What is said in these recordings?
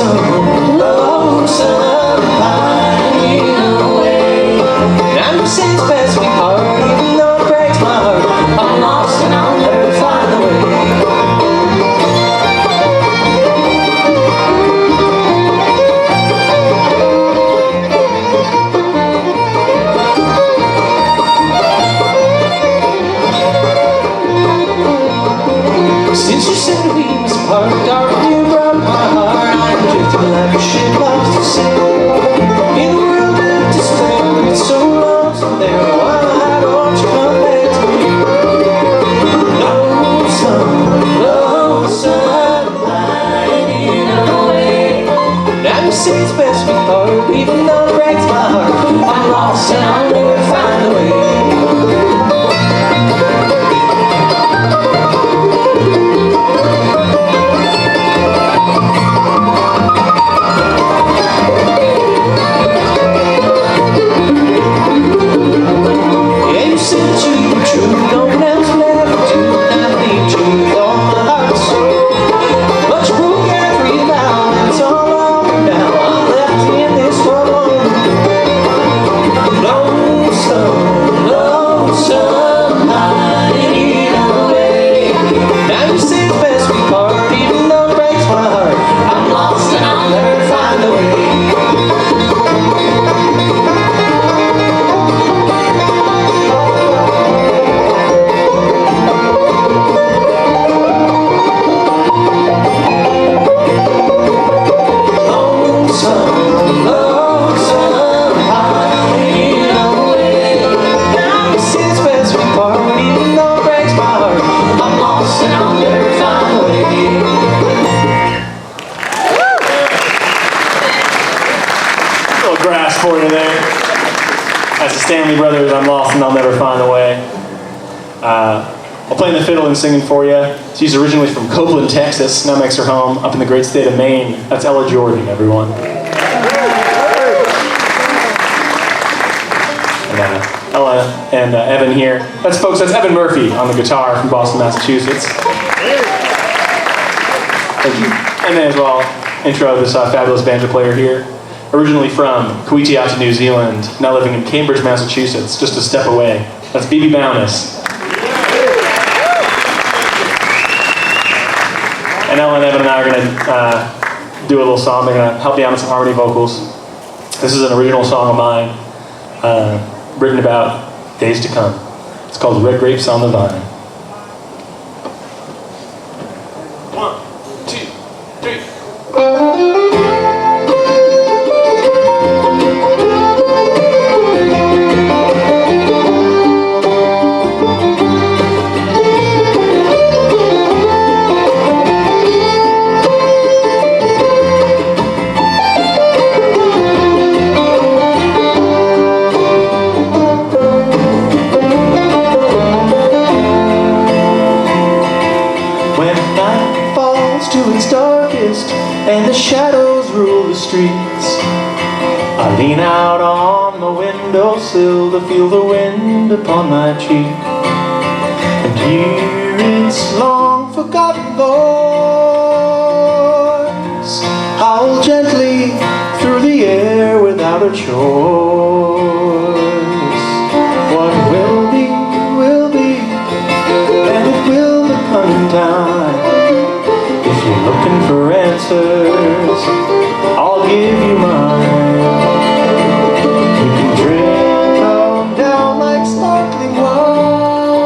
lonesome, lonesome, pining away. And I'm since best we part, even though it breaks my heart. I'm lost and I'll never find the way. Since you said we must part, darling, you broke my heart. I'm drifting like a ship lost to sea. In a world of despair, it's so lonesome there. Why don't you come back to me? Lonesome, lonesome, pining away. And you say it's best we part, even though it breaks my heart. I'm lost and I'll never find a way. For you there. That's the Stanley Brothers, I'm Lost and I'll Never Find a Way. I'll play the fiddle and singing for you. She's originally from Copeland, Texas, now makes her home up in the great state of Maine. That's Ella Jordan, everyone. And Ella and Evan here. That's folks, that's Evan Murphy on the guitar from Boston, Massachusetts. Thank you. And then as well, intro this fabulous banjo player here. Originally from Kuitiata, New Zealand, now living in Cambridge, Massachusetts, just a step away. That's Bibi Bowness. And Ellen, Evan, and I are going to do a little song. They're going to help me out with some harmony vocals. This is an original song of mine, written about days to come. It's called Red Grapes on the Vine. 1, 2, 3. And the shadows rule the streets. I lean out on the windowsill to feel the wind upon my cheek, and hear its long forgotten voice howl gently through the air without a choice. What will be, and it will come in time. If you're looking for answers, I'll give you mine. You can drink them down like sparkling wine,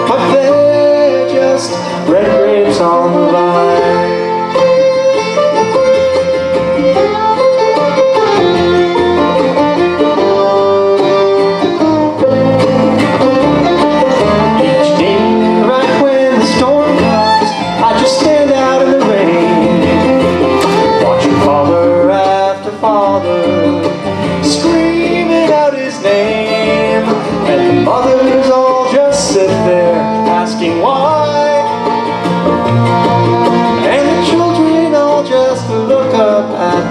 but they're just red grapes on the vine.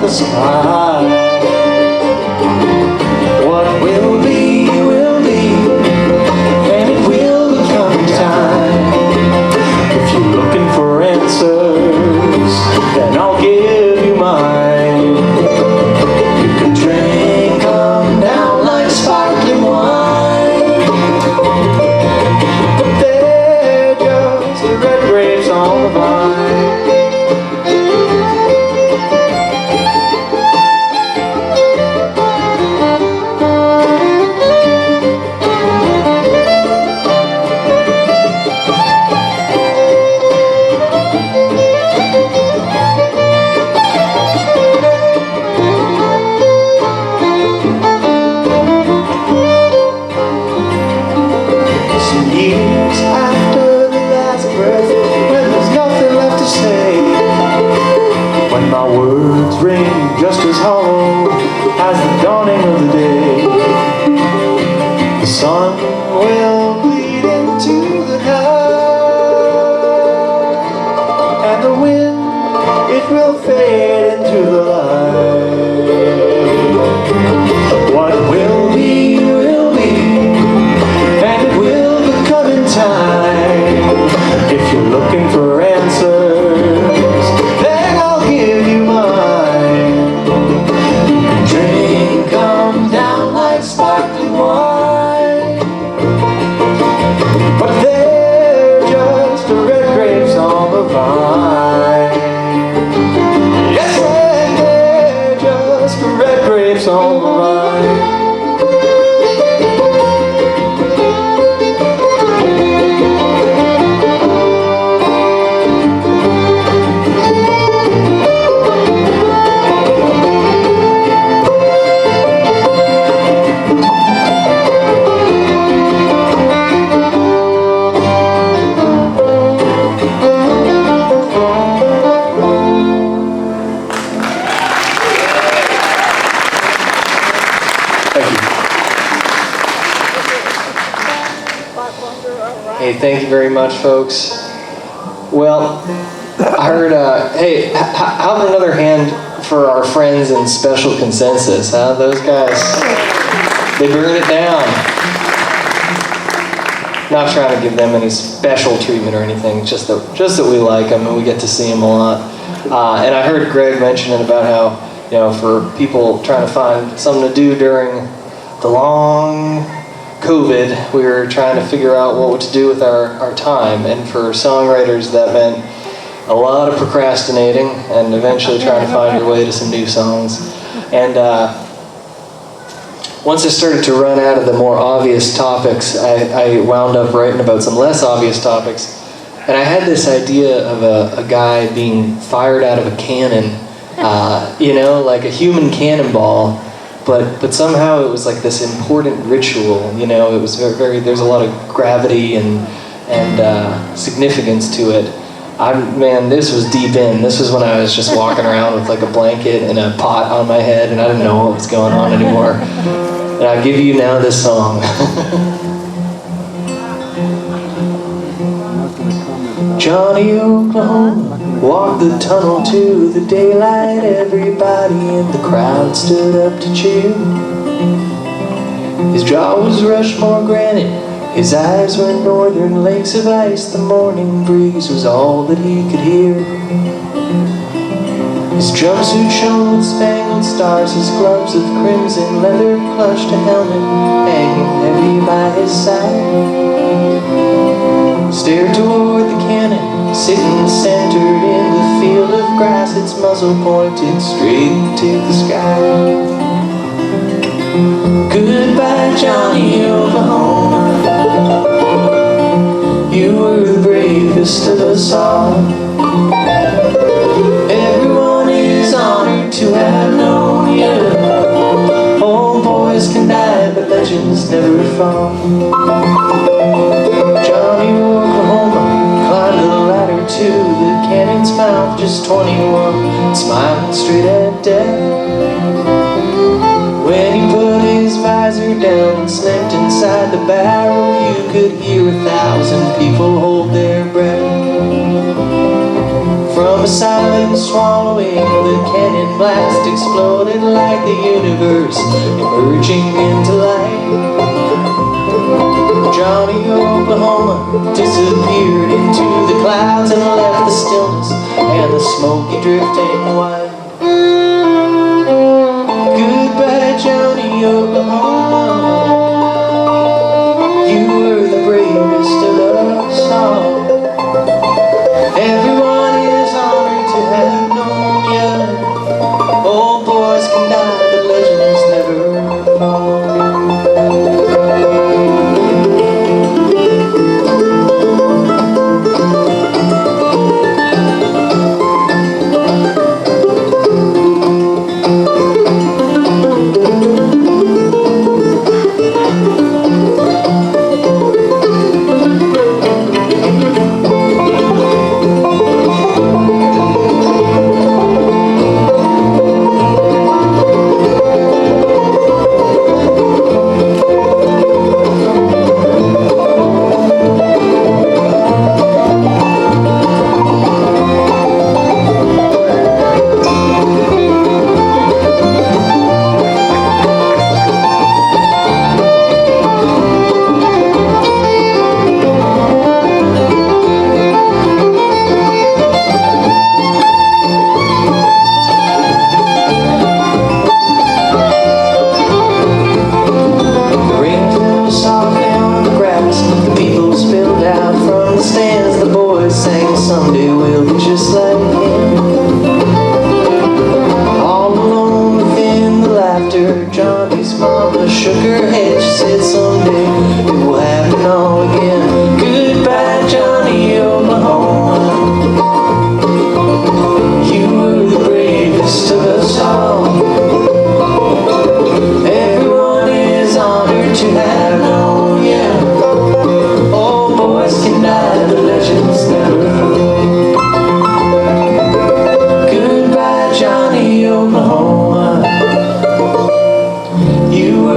The sky. What will be, and it will come time. If you're looking for answers, then all and my words ring just as hollow as the dawning of the day. The sun will bleed into the night, and the wind, it will fade into the light. What will be, and it will become in time. If you're looking for answers, then I'll give you mine. Drink them down like sparkling wine, but they're just red grapes on the vine. Yes, and they're just red grapes on the vine. Hey, thank you very much, folks. Well, I heard, hey, how about another hand for our friends in Special Consensus, huh? Those guys, they burn it down. Not trying to give them any special treatment or anything, just that we like them and we get to see them a lot. And I heard Greg mentioning about how, you know, for people trying to find something to do during the long COVID, we were trying to figure out what to do with our time, and for songwriters that meant a lot of procrastinating and eventually trying to find your way to some new songs. And once I started to run out of the more obvious topics, I wound up writing about some less obvious topics. And I had this idea of a guy being fired out of a cannon, you know, like a human cannonball. But somehow it was like this important ritual, you know. It was very there's a lot of gravity and significance to it. Man, this was deep in. This was when I was just walking around with like a blanket and a pot on my head, and I didn't know what was going on anymore. And I give you now this song. Johnny Oklahoma walked the tunnel to the daylight. Everybody in the crowd stood up to cheer. His jaw was Rushmore granite, his eyes were northern lakes of ice. The morning breeze was all that he could hear. His jumpsuit shone with spangled stars, his gloves of crimson leather clutched a helmet hanging heavy by his side. Stared toward the cannon, sitting centered in the field of grass, its muzzle pointed straight into the sky. Goodbye, Johnny Oklahoma, you were the bravest of us all. Everyone is honored to have known you. Old boys can die, but legends never fall. Johnny Oklahoma climbed the ladder to the cannon's mouth, just 21, smiling straight at death. When he put his visor down and slipped inside the barrel, you could hear 1,000 people hold their breath. From a silent swallowing, the cannon blast exploded like the universe emerging into light. Johnny Oklahoma disappeared into the clouds and left the stillness and the smoky drifting white. Goodbye, Johnny Oklahoma, you were the bravest of us all. Everyone is honored to have known you. Old boys can die, but legends never fall.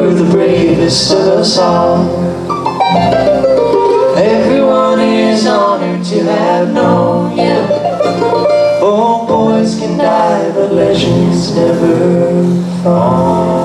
were the bravest of us all. Everyone is honored to have known you. Old boys can die, but legends never fall.